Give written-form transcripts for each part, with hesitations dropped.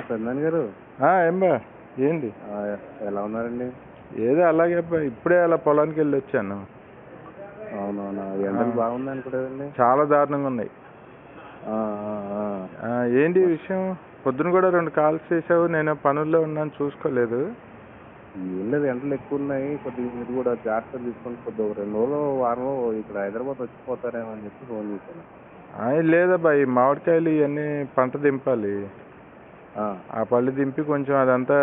పెద్దనాన్న గారు. ఏంబా ఏంటి? ఆ, ఎలా ఉన్నారండి? ఏదో అలాగే అబ్బా, ఇప్పుడే అలా పొలానికి వెళ్ళి వచ్చాను. అవునవునా, ఆ, ఎండలు బాగున్నాయి అనుకుంటారండి. చాలా దారుణంగా ఉన్నాయి. ఆ, ఆ, ఆ. ఏంటి మ- విషయం? పొద్దున కూడా 2 కాల్స్ చేసావు, నేను పనుల్లో ఉన్నాను, చూసుకోలేదు. ఏం లేదు, ఎండలు ఎక్కువ ఉన్నాయి. కొద్దిగా మీరు కూడా జాగ్రత్తలు తీసుకొని కొద్దిగా ఒక 2 రోజులు వారం ఇక్కడ హైదరాబాద్ వచ్చిపోతారేమో అని చెప్పి ఫోన్ చేశాను. లేదబ్బా, ఈ మామిడికాయలు ఇవన్నీ పంట దింపాలి. ఆ, ఆ పళ్ళు దింపి కొంచెం అదంతా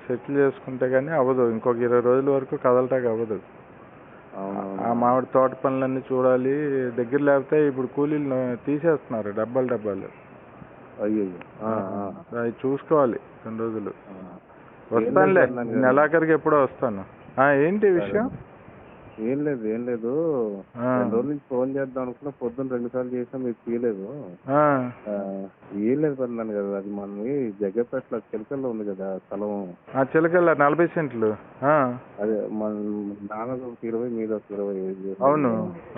సెటిల్ చేసుకుంటే కానీ అవ్వదు. ఇంకొక 20 రోజుల వరకు కదలటానికి అవ్వదు. ఆ అవునవునవును. మామిడి తోట పనులన్నీ చూడాలి. దగ్గర లేకపోతే ఇప్పుడు కూలీలు తీసేస్తున్నారు డబ్బాలు డబ్బాలు. అయ్యయ్యో. ఆ, అవి చూసుకోవాలి 2 రోజులు. ఏం లేదు వస్తానులే, పెద్దనాన్న గారు. నెలాఖరికి ఎప్పుడో వస్తాను. ఏంటి సరే. విషయం? ఏం లేదు. ఆ, 2 రోజుల నుంచి ఫోన్ చేద్దాం అనుకున్నా, పొద్దున్న 2 సార్లు చేసినా మీరు తీయలేదు. ఆ, ఏం లేదు పెద్దనాన్న గారు, అది మనది జగ్గపేటలో చిలకల్లో ఉంది కదా స్థలం. చిలకల్ల 40 సెంట్లు. అదే మన నాన్నది ఒక 20, మీద ఒక 20 అవును,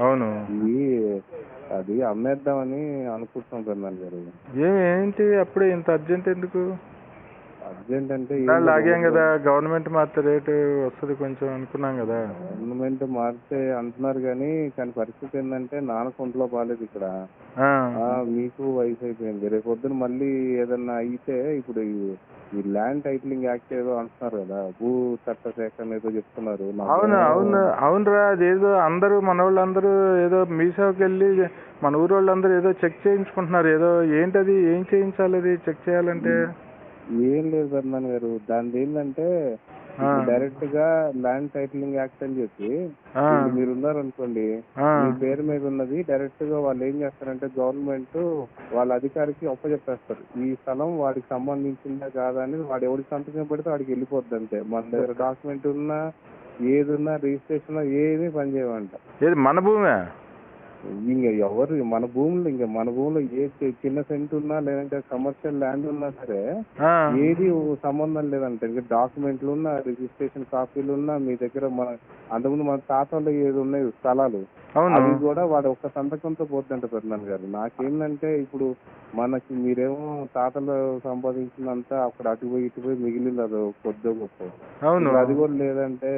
అవును. ఇది అది అమ్మేద్దామని అనుకుంటున్నాం పెద్దనాన్న గారు. ఏంటి అప్పుడే ఇంత అర్జెంట్ ఎందుకు? అర్జెంట్ అంటే ఏం లేదు, లాగాం కదా, గవర్నమెంట్ మాత్రం రేటు వస్తుంది కొంచెం అనుకున్నాం కదా. గవర్నమెంట్ మారితే అంటున్నారు కానీ పరిస్థితి ఏంటంటే నాన్నకు ఒంట్లో బాగాలేదు ఇక్కడ. ఆ, మీకు వయసు అయిపోయింది, రేపు పొద్దున మళ్ళీ ఏదన్నా అయితే ఇప్పుడు ఈ ల్యాండ్ టైటిలింగ్ యాక్ట్ ఏదో అంటున్నారు కదా, భూ చట్ట సేకరణ ఏదో చెప్తున్నారు. అవును, అవును, అవునురా. అదేదో అందరూ మన వాళ్ళందరూ ఏదో మీసేవకి వెళ్ళి మన ఊరు వాళ్ళందరూ ఏదో చెక్ చేయించుకుంటున్నారు. ఏదో ఏంటది, ఏం చేయించాలి అది చెక్ చేయాలంటే? ఏం లేదు పెద్దనాన్న గారు, దాని ఏంటంటే ఇప్పుడు డైరెక్ట్ గా ల్యాండ్ టైటిలింగ్ యాక్ట్ అని చెప్పి ఇప్పుడు మీరు ఉన్నారనుకోండి, మీ పేరు మీద ఉన్నది డైరెక్ట్ గా వాళ్ళు ఏం చేస్తారంటే గవర్నమెంట్ వాళ్ళ అధికారికి ఒప్పచెప్పేస్తారు. ఈ స్థలం వాడికి సంబంధించిందా కాదా అని వాడు ఎవరికి సంతకం పెడితే వాడికి వెళ్ళిపోద్ది అంతే. మన దగ్గర డాక్యుమెంట్ ఉన్నా ఏది ఉన్నా రిజిస్ట్రేషన్ ఏమీ పనిచేయమంట. ఏది మన భూమే? ఇంక ఎవరు మన భూమిలో ఏ చిన్న సెంట్ ఉన్నా లేదంటే కమర్షియల్ ల్యాండ్ ఉన్నా సరే ఏది సంబంధం లేదంటే ఇంకా డాక్యుమెంట్లు ఉన్నా రిజిస్ట్రేషన్ కాపీలు ఉన్నా మీ దగ్గర అంతకుముందు మన తాతలు ఏది ఉన్నాయి స్థలాలు అవి కూడా వాడు ఒక్క సంతకంతో పోతుందంట పెద్దనాన్న గారు. నాకేంటంటే ఇప్పుడు మనకి మీరేమో తాతలు సంపాదించినంత అక్కడ ఇటు పోయి మిగిలింది అది కొద్ది గొప్ప. అది కూడా లేదంటే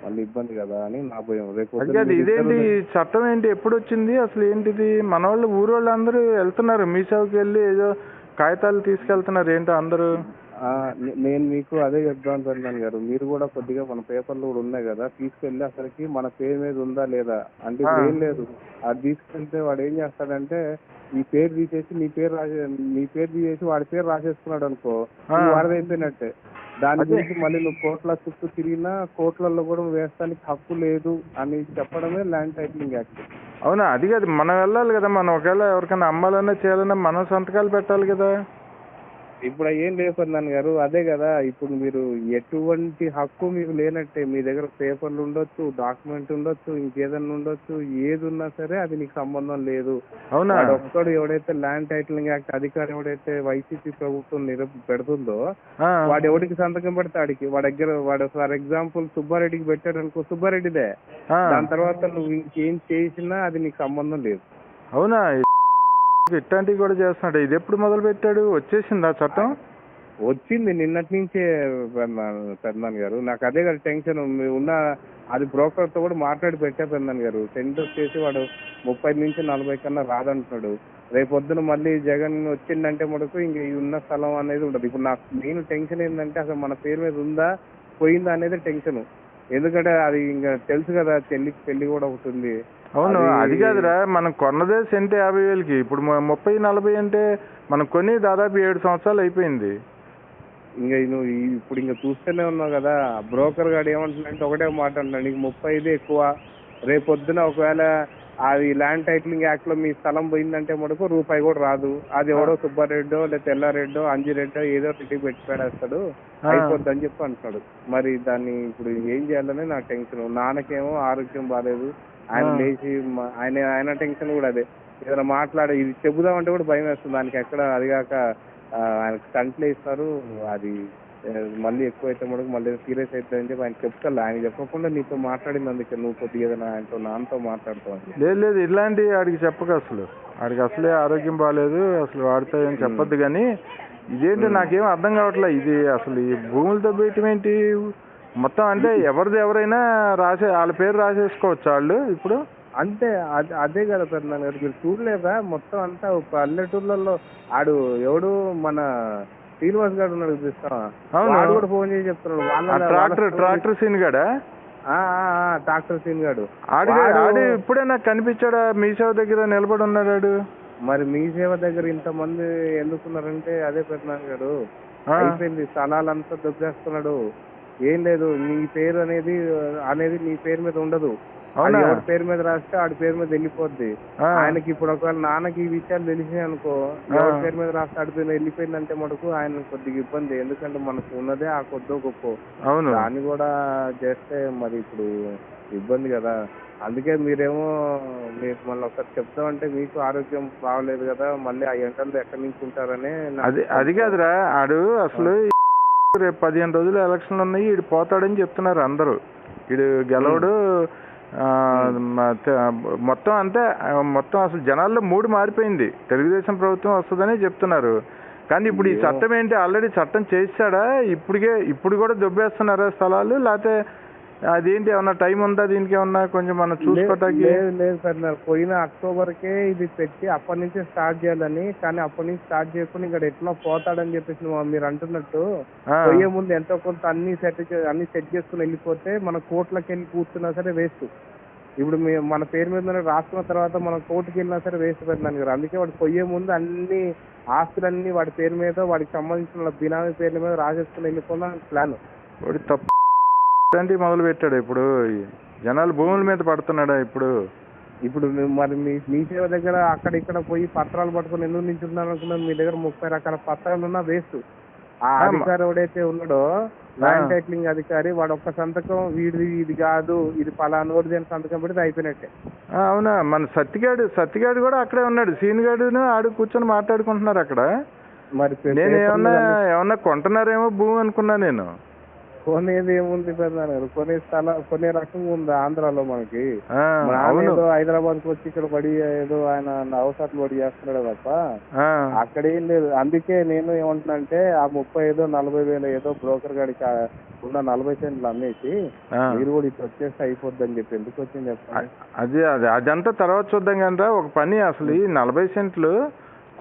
మళ్ళీ ఇబ్బంది కదా అని నా భయం. రేపు ఇదేంటి చట్టం, ఏంటి ఎప్పుడు వచ్చింది అసలు, ఏంటిది? మన వాళ్ళు ఊరు వాళ్ళు అందరూ వెళ్తున్నారు మీ సేవకి వెళ్ళి ఏదో కాగితాలు తీసుకెళ్తున్నారు, ఏంటో అందరూ. నేను మీకు అదే చెప్దాం పెద్దనాన్న గారు, మీరు కూడా కొద్దిగా మన పేపర్లు కూడా ఉన్నాయి కదా, తీసుకెళ్ళి అసలుకి మన పేరు మీద ఉందా లేదా అంటే ఇప్పుడు ఏం లేదు. అది తీసుకెళ్తే వాడు ఏం చేస్తాడంటే ఈ పేరు తీసేసి మీ పేరు తీసేసి వాడి పేరు రాసేసుకున్నాడు అనుకో, వాడిదైపోయినట్టే. దాని గురించి మళ్ళీ నువ్వు కోట్ల చుట్టూ తిరిగినా కోట్లలో కూడా వేస్తానికి హక్కు లేదు అని చెప్పడమే ల్యాండ్ టైటిలింగ్ యాక్ట్. అవునా? అది కాదు, మనం వెళ్ళాలి కదా. మనం ఒకవేళ ఎవరికైనా అమ్మాలన్నా చేయాలన్నా మనం సంతకాలు పెట్టాలి కదా. ఇప్పుడు ఏం లేకపోతున్నాను గారు, అదే కదా. ఇప్పుడు మీరు ఎటువంటి హక్కు మీకు లేనట్టే. మీ దగ్గర పేపర్లు ఉండొచ్చు, డాక్యుమెంట్ ఉండొచ్చు, ఇంకేదన్నా ఉండొచ్చు, ఏది ఉన్నా సరే అది నీకు సంబంధం లేదు. అవునా? ఒక్కడు ఎవడైతే ల్యాండ్ టైటిలింగ్ యాక్ట్ అధికారి ఎవడైతే వైసీపీ ప్రభుత్వం పెడుతుందో వాడు ఎవడికి సంతకం పెడితే వాడు ఫర్ ఎగ్జాంపుల్ సుబ్బారెడ్డికి పెట్టాడు అనుకో, సుబ్బారెడ్డిదే. దాని తర్వాత నువ్వు ఇంకేం చేసినా అది నీకు సంబంధం లేదు. అవునా? ఇట్లాంటివి కూడా చేస్తున్నాడు. ఇది ఎప్పుడు మొదలు పెట్టాడు? వచ్చేసిందా చట్టం? వచ్చింది నిన్నటి నుంచే పెద్దనాన్న గారు. నాకు అదే కదా టెన్షన్ ఉన్న. అది బ్రోకర్ తో కూడా మాట్లాడి పెట్టా పెద్దనాన్న గారు. సెంట్ వచ్చేసి వాడు 30 నుంచి 40 కన్నా రాదంటున్నాడు. రేపొద్దున మళ్ళీ జగన్ వచ్చిందంటే మటుకు ఇంక ఉన్న స్థలం అనేది ఉండదు. ఇప్పుడు నాకు మెయిన్ టెన్షన్ ఏంటంటే అసలు మన పేరు మీద ఉందా పోయిందా అనేది టెన్షన్. ఎందుకంటే అది ఇంకా తెలుసు కదా, చెల్లికి పెళ్లి కూడా ఒకటి ఉంది. అవును, అది కాదురా, మనం కొన్నదే సెంట్ 50,000కి. ఇప్పుడు 30-40 అంటే మనం కొని దాదాపు 7 సంవత్సరాలు అయిపోయింది. ఇంకా నువ్వు ఇప్పుడు ఇంకా చూస్తూనే ఉన్నావు కదా, బ్రోకర్ గాడు ఏమంటున్నాడంటే ఒకటే మాట అంటున్నాడు, నీకు 35 ఎక్కువ. రేపొద్దున ఒకవేళ అది ల్యాండ్ టైటిలింగ్ యాక్ట్ లో మీ స్థలం పోయిందంటే మటుకు రూపాయి కూడా రాదు. అది ఎవడో సుబ్బారెడ్డో లేదా తెల్లారెడ్డో అంజిరెడ్డో ఏదో ఇంటికి పెట్టి పెడేస్తాడు, అయిపోద్ది అని చెప్పి అంటున్నాడు. మరి దాన్ని ఇప్పుడు ఏం చేయాలని నా టెన్షన్. నాన్నకేమో ఆరోగ్యం బాగాలేదు, ఆయన లేచి ఆయన టెన్షన్ కూడా అదే. ఏదైనా ఇది చెబుదామంటే కూడా భయం వేస్తుంది. దానికి ఎక్కడ అది కాక ఆయనకు స్టంట్లు వేస్తారు, అది మళ్ళీ ఎక్కువైతే మటుకు మళ్ళీ సీరియస్ అవుతుంది అని చెప్పి ఆయన చెప్తాను. ఆయన చెప్పకుండా నీతో మాట్లాడింది, అందుకే నువ్వు కొద్దిగా ఏదైనా ఆయనతో నాన్నతో మాట్లాడుతావు. లేదు, ఇలాంటి ఆడికి చెప్పక, అసలు ఆడికి అసలే ఆరోగ్యం బాగాలేదు, అసలు వాడితో ఏం చెప్పొద్దు. కానీ ఇదేంటి నాకేం అర్థం కావట్లే. ఇది అసలు ఈ భూములతో పెట్టడం ఏంటి మొత్తం? అంటే ఎవరిది ఎవరైనా వాళ్ళ పేరు రాసేసుకోవచ్చు వాళ్ళు ఇప్పుడు. అంతే అదే కదా పెద్దనాన్న గారు, మీరు చూడలేదా మొత్తం అంతా పల్లెటూర్లలో ఆడు ఎవడు మన శ్రీనివాస్ గారు ఉన్నాడు చూస్తావా, వాడు కూడా ఫోన్ చేసి చెప్తున్నాడు ట్రాక్టర్ సీన్ గాడా, డాక్టర్ సీన్ గాడు ఆడు ఇప్పుడే నాకు కనిపించాడా మీ సేవ దగ్గర నిలబడి ఉన్నాడు. మరి మీ సేవ దగ్గర ఇంతమంది ఎందుకున్నారంటే అదే పెద్దనాన్న గారు, అయిపోయింది స్థలాలంతా దొబ్బేస్తున్నాడు. ఏం లేదు, నీ పేరు అనేది నీ పేరు మీద ఉండదు, ఎవరి పేరు మీద రాస్తే ఆడి పేరు మీద వెళ్ళిపోద్ది. ఆయనకి ఇప్పుడు ఒకవేళ నాన్నకి ఈ విషయాలు తెలిసినాయి అనుకో, ఎవరి పేరు మీద రాస్తే ఆడి పేరు వెళ్ళిపోయిందంటే మటుకు ఆయన కొద్దిగా ఇబ్బంది. ఎందుకంటే మనకు ఉన్నదే ఆ కొద్దో గొప్ప, దాన్ని కూడా చేస్తే మరి ఇప్పుడు ఇబ్బంది కదా. అందుకే మీరేమో మీకు మళ్ళీ ఒకసారి చెప్తామంటే మీకు ఆరోగ్యం బాగలేదు కదా, మళ్ళీ ఆ ఎండల్లో ఎక్కడి నుంచి ఉంటారని. అది కాదురా, ఆడు అసలు రేపు 15 రోజులు ఎలక్షన్లు ఉన్నాయి, ఈడు పోతాడని చెప్తున్నారు అందరూ. ఈడు గెలవడు మొత్తం అంతే. మొత్తం అసలు జనాల్లో మూడు మారిపోయింది, తెలుగుదేశం ప్రభుత్వం వస్తుందని చెప్తున్నారు. కానీ ఇప్పుడు ఈ చట్టం ఏంటి, ఆల్రెడీ చట్టం చేశాడా? ఇప్పుడు కూడా దొబ్బేస్తున్నారా స్థలాలు, లేకపోతే అదేంటి, ఏమన్నా టైం ఉందా దీనికి? ఏమన్నా కొంచెం మనం చూసుకోవటానికి? లేదు సార్, పోయిన అక్టోబర్కే ఇది పెట్టి అప్పటి నుంచే స్టార్ట్ చేయాలని, కానీ అప్పటి నుంచి స్టార్ట్ చేయకుండా ఇక్కడ ఎట్లా పోతాడని చెప్పేసి మీరు అంటున్నట్టు పోయే ముందు ఎంతో కొంత అన్ని సెట్ చేసుకుని వెళ్ళిపోతే మన కోర్టులకు వెళ్ళి కూర్చున్నా సరే వేస్ట్. ఇప్పుడు మన పేరు మీద రాసుకున్న తర్వాత మనం కోర్టుకి వెళ్ళినా సరే వేస్ట్ పెడతాను కదా. అందుకే వాడు పోయే ముందు అన్ని ఆస్తులన్నీ వాడి పేరు మీద, వాడికి సంబంధించిన బినామీ పేర్ల మీద రాసేసుకుని వెళ్ళిపోయిన ప్లాన్. వాడి తప్పు మొదలు పెట్టాడు. ఇప్పుడు జనాలు భూముల మీద పడుతున్నాడా? ఇప్పుడు మరి మీ సేవ దగ్గర అక్కడ ఇక్కడ పోయి పత్రాలు పట్టుకుని ఎందుకు నించున్నాను అనుకున్నాను. మీ దగ్గర 30 రకాల పత్రాలు ఉన్నా వేస్ట్. ఆ అధికారి ఎవడైతే ఉన్నాడో, ల్యాండ్ టైటిలింగ్ అధికారి, వాడు ఒక్క సంతకం వీడిది ఇది కాదు, ఇది పలానోడిది అని సంతకం పెడితే అయిపోయినట్టే. అవునా? మన సత్తిగాడు కూడా అక్కడే ఉన్నాడు, సీన్ గాడును ఆడు కూర్చొని మాట్లాడుకుంటున్నారు అక్కడ. మరి నేను ఏమన్నా కొంటున్నారేమో భూమి అనుకున్నా నేను. కొనేది ఏముంది పెద్దనాన్న, కొనే రకంగా ఉంది ఆంధ్రాలో మనకి. ఏదో హైదరాబాద్ కి వచ్చి ఇక్కడ పడి ఏదో ఆయన అవసరాలు పడి చేస్తున్నాడు తప్ప అక్కడేం లేదు. అందుకే నేను ఏమంటున్నా ఆ 35,000-40 వేలు ఏదో బ్రోకర్ గాడికి ఉన్న 40 సెంట్లు అమ్మేసి మీరు కూడా ఇటు వచ్చేస్తే అయిపోద్ది అని చెప్పి. ఎందుకు వచ్చింది చెప్పండి? అదంతా తర్వాత చూద్దాం కానీ ఒక పని, అసలు ఈ 40 సెంట్లు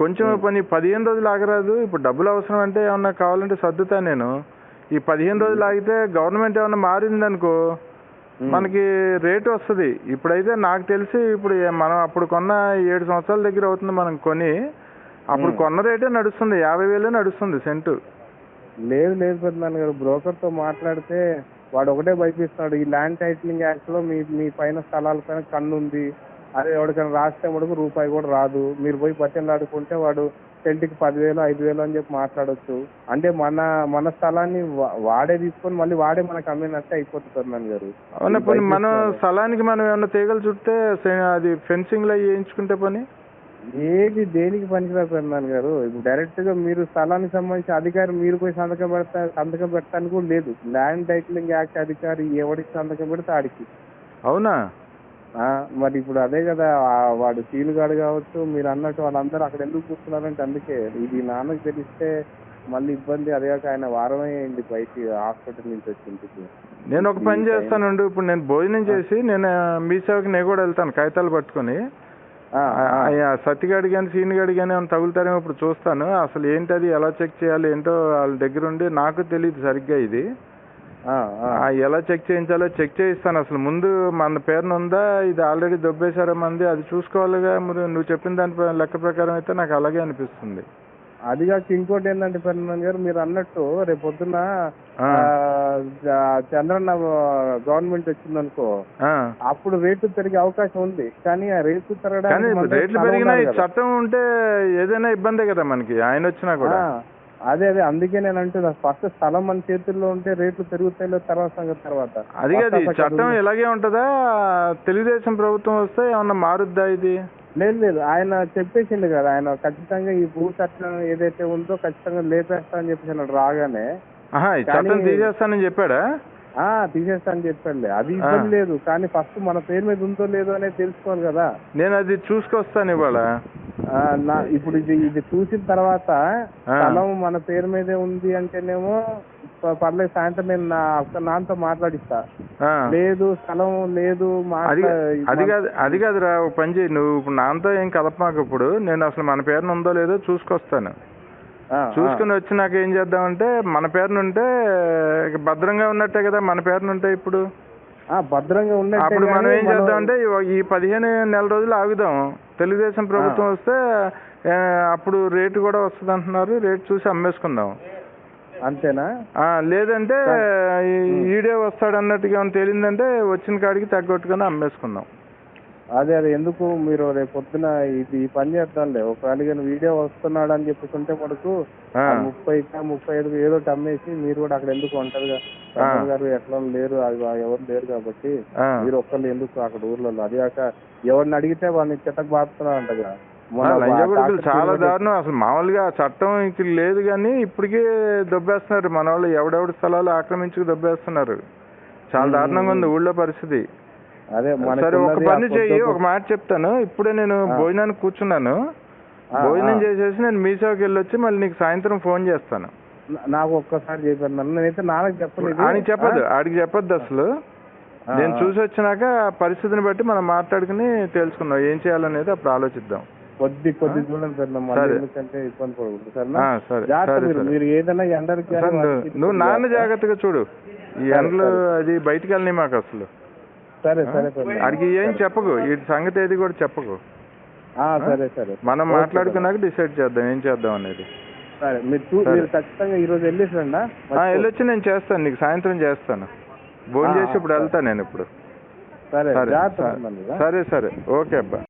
కొంచెం పని 15 రోజులు ఆగరాదు? ఇప్పుడు డబ్బులు అవసరం అంటే ఏమన్నా కావాలంటే సర్దుతా నేను. ఈ 15 రోజులు ఆగితే గవర్నమెంట్ ఏమన్నా మారిందనుకో మనకి రేటు వస్తుంది. ఇప్పుడైతే నాకు తెలిసి ఇప్పుడు మనం అప్పుడు కొన్న 7 సంవత్సరాల దగ్గర అవుతుంది మనం కొని, అప్పుడు కొన్న రేటే నడుస్తుంది, 50,000 నడుస్తుంది సెంటు. లేదు పెద్దనాన్న గారు, బ్రోకర్తో మాట్లాడితే వాడు ఒకటే భయపిస్తున్నాడు, ఈ ల్యాండ్ టైటిలింగ్ యాక్ట్ లో మీ పైన స్థలాల పైన కన్ను ఉంది, అదే ఎవరికైనా రాస్తే మటుకు రూపాయి కూడా రాదు, మీరు పోయి బతిలాడుకుంటే వాడు సెంట్కి 10,000, 5,000 అని చెప్పి మాట్లాడొచ్చు. అంటే మన స్థలాన్ని వాడే తీసుకొని మళ్ళీ వాడే మనకు అమ్మినట్టే అయిపోతుంది నన్ను గారు. అవునా? పని మన స్థలానికి మనం ఏమన్నా తీగలు చుట్టే అది ఫెన్సింగ్ లో వేయించుకుంటే పని ఏది దేనికి పనికిరాదు నన్ను గారు. ఇప్పుడు డైరెక్ట్ గా మీరు స్థలానికి సంబంధించి అధికారి మీరు పోయి సంతకం పెట్టడానికి కూడా లేదు. ల్యాండ్ టైటిలింగ్ యాక్ట్ అధికారి ఎవరికి సంతకం పెడితే ఆడికి. అవునా? మరి ఇప్పుడు అదే కదా, వాడు సీనుగాడు కావచ్చు, మీరు అన్నట్టు వాళ్ళందరూ అక్కడ ఎందుకు కూర్చున్నారంటే అందుకే. ఇది నాన్నకి తెలిస్తే మళ్ళీ ఇబ్బంది. అదే కాక ఆయన వారమే అయింది బయటికి హాస్పిటల్ నుంచి వచ్చింది. నేను ఒక పని చేస్తానండి, ఇప్పుడు నేను భోజనం చేసి నేను మీ సేవకి నేను కూడా వెళ్తాను కాగితాలు పట్టుకొని. సత్తిగాడి కానీ సీనుగాడి కానీ ఏమైనా తగులుతారేమో ఇప్పుడు చూస్తాను. అసలు ఏంటది, ఎలా చెక్ చేయాలి ఏంటో వాళ్ళ దగ్గర ఉండి, నాకు తెలియదు సరిగ్గా ఇది ఎలా చెక్ చేయించాలో చెక్ చేయిస్తాను. అసలు ముందు మన పేరున ఉందా, ఇది ఆల్రెడీ దొబ్బేశారా మంది, అది చూసుకోవాలిగా. నువ్వు చెప్పిన దాని లెక్క ప్రకారం అయితే నాకు అలాగే అనిపిస్తుంది. అది కాక ఇంకోటి ఏంటంటే పెద్దనాన్న గారు, మీరు అన్నట్టు రేపు పొద్దున్న చంద్రన్న గవర్నమెంట్ వచ్చిందనుకో, అప్పుడు రేట్లు పెరిగే అవకాశం ఉంది. కానీ ఆ రేట్లు పెరగడానికి రేట్లు పెరిగినా చట్టం ఉంటే ఏదైనా ఇబ్బందే కదా మనకి, ఆయన వచ్చినా కూడా. అదే అందుకే నేను అంటున్నా, ఫస్ట్ స్థలం మన చేతుల్లో ఉంటే రేట్లు పెరుగుతాయి తర్వాత. అది కాదు, చట్టం ఇలాగే ఉంటుందా? తెలుగుదేశం ప్రభుత్వం వస్తే ఏమన్నా మారుద్దా ఇది? లేదు, ఆయన చెప్పేసిండు కదా, ఆయన ఖచ్చితంగా ఈ భూ చట్టం ఏదైతే ఉందో ఖచ్చితంగా లేపేస్తా అని చెప్పేసి రాగానే చట్టం తీసేస్తానని చెప్పాడా? తీసేస్తా అని చెప్పండి. అది ఇబ్బంది లేదు, కానీ ఫస్ట్ మన పేరు మీద ఉందో లేదో అనేది తెలుసుకోవాలి కదా. నేను అది చూసుకొస్తాను ఇవాళ. ఇప్పుడు ఇది చూసిన తర్వాత స్థలం మన పేరు మీదే ఉంది అంటేనేమో పర్లేదు, సాయంత్రం నేను నాన్నతో మాట్లాడిస్తా. లేదు స్థలం లేదు, అది కాదురా, ఒక పని చేయి, నువ్వు ఇప్పుడు నాన్నతో ఏం కలపమాక. ఇప్పుడు నేను అసలు మన పేరున ఉందో లేదో చూసుకొస్తాను. చూసుకుని వచ్చి నాకు ఏం చేద్దామంటే, మన పేరునుంటే భద్రంగా ఉన్నట్టే కదా, మన పేరునుంటే ఇప్పుడు భద్రంగా ఉన్నట్టే. అప్పుడు మనం ఏం చేద్దామంటే ఈ 15 నెల రోజులు ఆగుదాం. తెలుగుదేశం ప్రభుత్వం వస్తే అప్పుడు రేటు కూడా వస్తుంది అంటున్నారు, రేటు చూసి అమ్మేసుకుందాం. అంతేనా? లేదంటే ఈడే వస్తాడు అన్నట్టుగా తేలిందంటే వచ్చిన కాడికి తగ్గొట్టుగానే అమ్మేసుకుందాం. అదే ఎందుకు మీరు రేపు పొద్దున ఈ పని చేద్దాంలే. ఒకవేళ వీడియో వస్తున్నాడు అని చెప్పుకుంటే మనకు 30-35 ఏదో అమ్మేసి మీరు కూడా అక్కడ ఎందుకు ఉంటారుగా గారు, ఎట్లా లేరు, ఎవరు లేరు కాబట్టి మీరు ఒక్కళ్ళు ఎందుకు అక్కడ ఊర్లలో. అది కాక ఎవరిని అడిగితే వాళ్ళని చెత్తకు బాగుతున్నారంటగా. చాలా దారుణం అసలు. మామూలుగా చట్టం ఇంక లేదు కానీ ఇప్పటికీ దొబ్బేస్తున్నారు మన వాళ్ళు. ఎవడెవడి స్థలాలు ఆక్రమించుకు దొబ్బేస్తున్నారు. చాలా దారుణంగా ఉంది ఊళ్ళో పరిస్థితి. సరే, ఒక పని చెయ్యి, ఒక మాట చెప్తాను. ఇప్పుడే నేను భోజనానికి కూర్చున్నాను. భోజనం చేసేసి నేను మీసేవకి వెళ్ళొచ్చి మళ్ళీ నీకు సాయంత్రం ఫోన్ చేస్తాను. నాకు ఒక్కసారి చెప్పాను. నేనైతే నాన్నకి చెప్పలేదు. ఆడికి చెప్పద్దు, ఆడికి చెప్పొద్దు అసలు. నేను చూసి వచ్చినాక పరిస్థితిని బట్టి మనం మాట్లాడుకుని తెలుసుకుందాం ఏం చేయాలనేది, అప్పుడు ఆలోచిద్దాం. కొద్ది చూడండి సార్, ఎందుకంటే ఇబ్బంది పడకూడదు. సరే, మీరు ఏదైనా ఎండలకి నువ్వు నాన్న జాగ్రత్తగా చూడు. ఈ ఎండలు అది బయటికి వెళ్ళని మాకు అసలు. సరే అడిగి ఏం చెప్పకు, ఈ సంగతి ఏది కూడా చెప్పకు. సరే మనం మాట్లాడుకున్నాక డిసైడ్ చేద్దాం ఏం చేద్దాం అనేది. సరే, మీరు ఖచ్చితంగా ఈ రోజు వెళ్ళేసండి. వెళ్ళొచ్చి నేను చేస్తాను, నీకు సాయంత్రం చేస్తాను. భోజనం చేసి ఇప్పుడు వెళ్తాను నేను ఇప్పుడు. సరే సరే ఓకే అబ్బా.